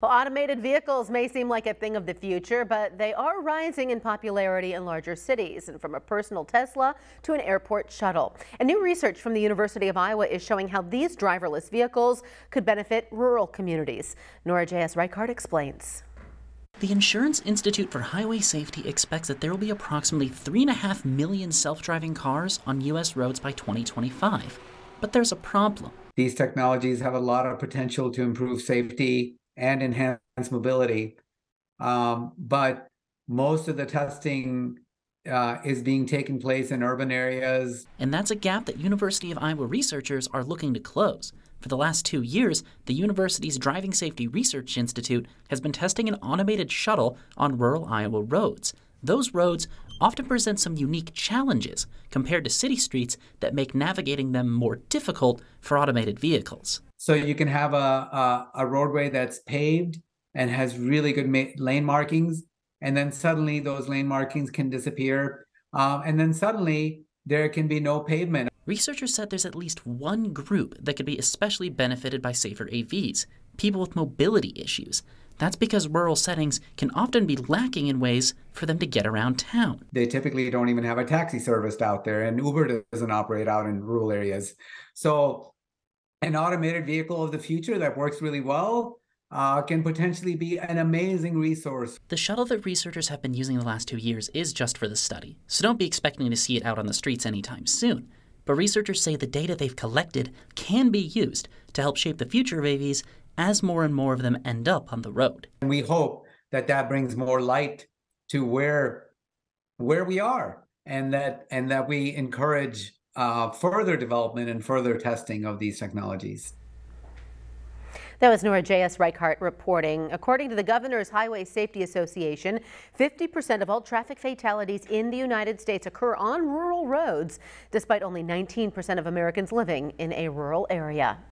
Well, automated vehicles may seem like a thing of the future, but they are rising in popularity in larger cities, and from a personal Tesla to an airport shuttle. And new research from the University of Iowa is showing how these driverless vehicles could benefit rural communities. Nora J.S. Reichart explains. The Insurance Institute for Highway Safety expects that there will be approximately 3.5 million self-driving cars on U.S. roads by 2025. But there's a problem. These technologies have a lot of potential to improve safety and enhance mobility. But most of the testing is being taken place in urban areas. And that's a gap that University of Iowa researchers are looking to close. For the last 2 years, the university's Driving Safety Research Institute has been testing an automated shuttle on rural Iowa roads. Those roads often present some unique challenges compared to city streets that make navigating them more difficult for automated vehicles. So you can have a roadway that's paved and has really good lane markings, and then suddenly those lane markings can disappear, and then suddenly there can be no pavement. Researchers said there's at least one group that could be especially benefited by safer AVs: people with mobility issues. That's because rural settings can often be lacking in ways for them to get around town. They typically don't even have a taxi service out there, and Uber doesn't operate out in rural areas. So an automated vehicle of the future that works really well can potentially be an amazing resource. The shuttle that researchers have been using the last 2 years is just for the study, so don't be expecting to see it out on the streets anytime soon. But researchers say the data they've collected can be used to help shape the future of AVs as more and more of them end up on the road. And we hope that that brings more light to where we are, and that we encourage further development and further testing of these technologies. That was Nora J.S. Reichart reporting. According to the Governor's Highway Safety Association, 50% of all traffic fatalities in the United States occur on rural roads, despite only 19% of Americans living in a rural area.